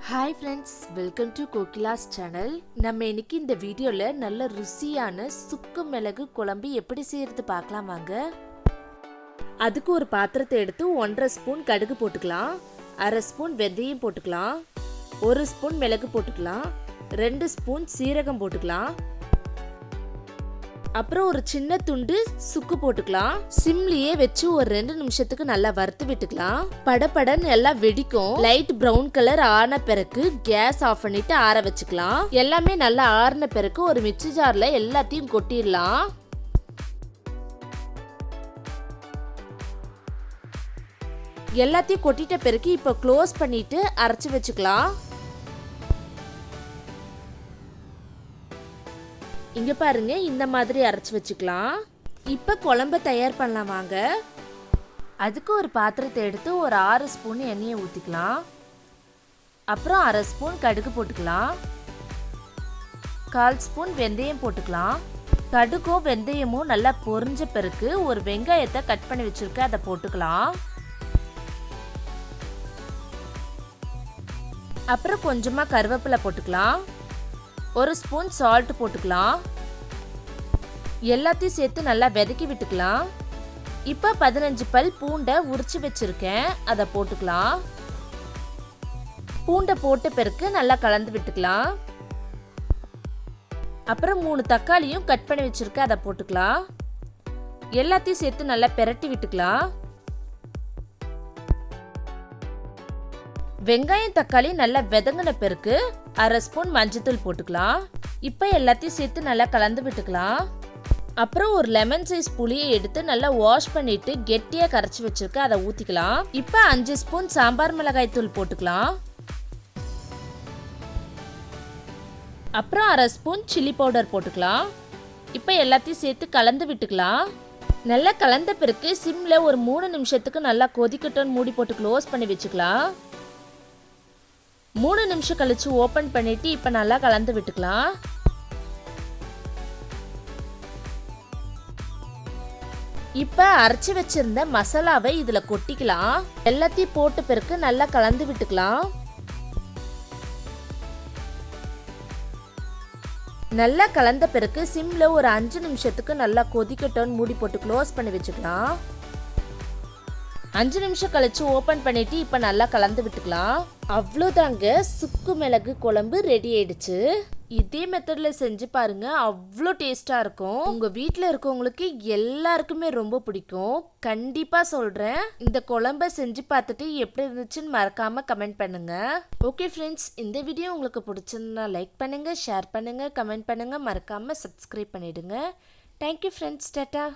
Hi friends, welcome to Kokila's channel. நம்ம இன்னைக்கு இந்த வீடியோல நல்ல ருசியான சுக்கு மிளகு குழம்பு எப்படி செய்யறது பார்க்கலாம் வாங்க. அதுக்கு ஒரு பாத்திரத்தை எடுத்து 1.5 ஸ்பூன் கடுகு போட்டுக்கலாம், 1/2 ஸ்பூன் வெந்தயம் போட்டுக்கலாம், 1 ஸ்பூன் மிளகு போட்டுக்கலாம், 2 ஸ்பூன் சீரகம் போட்டுக்கலாம், அப்புறம் ஒரு சின்ன துண்டு சுக்கு போட்டுக்கலாம். சிம்லியே வச்சு ஒரு 2 நிமிஷத்துக்கு நல்லா வறுத்து விட்டுக்கலாம். படபடன்னு எல்லாம் வெடிக்கும். லைட் பிரவுன் கலர் ஆன பிறகு கேஸ் ஆஃப் பண்ணிட்டு ஆற வச்சுக்கலாம். எல்லாமே நல்லா ஆறின பிறகு ஒரு மிக்ஸி ஜார்ல எல்லாத்தையும் கொட்டிடலாம். எல்லாத்தையும் கொட்டிட்ட பிறகு இப்போ க்ளோஸ் பண்ணிட்டு அரைச்சு வச்சுக்கலாம். இங்க பாருங்க, இந்த மாதிரி அரைச்சு வச்சுக்கலாம். இப்ப குழம்பு தயார் பண்ணலாம் வாங்க. அதுக்கு ஒரு பாத்திரத்தை எடுத்து ஒரு 6 ஸ்பூன் எண்ணெயை ஊத்திக்கலாம். அப்புறம் 1/2 ஸ்பூன் கடுகு போட்டுக்கலாம், 1/4 ஸ்பூன் வெந்தயம் போட்டுக்கலாம். கடுகும் வெந்தயமும் நல்லா பொரிஞ்ச பிறகு ஒரு வெங்காயத்தை கட் பண்ணி வச்சிருக்க அதை போட்டுக்கலாம். அப்புறம் கொஞ்சமா கருவேப்பிலை போட்டுக்கலாம், 1 ஸ்பூன் சால்ட் போட்டுக்கலாம். எல்லாத்தையும் சேர்த்து நல்லா வதக்கி விட்டுக்கலாம். இப்போ 15 பல் பூண்டை உரிச்சு வச்சிருக்கேன், அதை போட்டுக்கலாம். பூண்டை போட்ட பிறகு நல்லா கலந்து விட்டுக்கலாம். அப்புறம் 3 தக்காளியும் கட் பண்ணி வச்சிருக்கேன், அதை போட்டுக்கலாம். எல்லாத்தையும் சேர்த்து நல்லா பெரட்டி விட்டுக்கலாம். வெங்காயம் தக்காளி நல்லா வதங்கின பிறகு 1/2 ஸ்பூன் மஞ்சத்தூள் போட்டுக்கலாம். இப்போ எல்லாத்தையும் சேர்த்து நல்லா கலந்து விட்டுக்கலாம். அப்புறம் ஒரு லெமன் சைஸ் புளியை எடுத்து நல்லா வாஷ் பண்ணிட்டு கெட்டியா கரைச்சி வச்சிருக்க அதை ஊத்திக்கலாம். இப்போ 5 ஸ்பூன் சாம்பார் மிளகாய் தூள் போட்டுக்கலாம். அப்புறம் 1/2 ஸ்பூன் சில்லி பவுடர் போட்டுக்கலாம். இப்போ எல்லாத்தையும் சேர்த்து கலந்து விட்டுக்கலாம். நல்லா கலந்த பிறகு சிம்ல ஒரு 3 நிமிஷத்துக்கு நல்லா கொதிக்கட்டும் மூடி போட்டு க்ளோஸ் பண்ணி வச்சுக்கலாம். 3 நிமிஷம் கழிச்சு ஓபன் பண்ணிட்டு இப்ப நல்லா கலந்து விட்டுக்கலாம். இப்ப அரைச்சு வச்சிருந்த மசாலாவை இதுல கொட்டிக்கலாம். எல்லாத்தையும் போட்ட பிறகு நல்லா கலந்து விட்டுக்கலாம். நல்லா கலந்த பிறகு சிம்ல ஒரு 5 நிமிஷத்துக்கு நல்லா கொதிக்கட்டும் மூடி போட்டு க்ளோஸ் பண்ணி வச்சுக்கலாம். 5 நிமிஷம் கழிச்சு ஓபன் பண்ணிட்டு இப்ப நல்லா கலந்து விட்டுக்கலாம். அவ்வளோதாங்க, சுக்கு மிளகு குழம்பு ரெடி ஆயிடுச்சு. இதே மெத்தட்ல செஞ்சு பாருங்க, அவ்வளோ டேஸ்டா இருக்கும். உங்க வீட்டில் இருக்கவங்களுக்கு எல்லாருக்குமே ரொம்ப பிடிக்கும். கண்டிப்பா சொல்றேன், இந்த குழம்ப செஞ்சு பார்த்துட்டு எப்படி இருந்துச்சுன்னு மறக்காம கமெண்ட் பண்ணுங்க. ஓகே ஃப்ரெண்ட்ஸ், இந்த வீடியோ உங்களுக்கு பிடிச்சிருந்தா லைக் பண்ணுங்க, ஷேர் பண்ணுங்க, கமெண்ட் பண்ணுங்க, மறக்காம சப்ஸ்கிரைப் பண்ணிடுங்க. Thank you friends, Tata.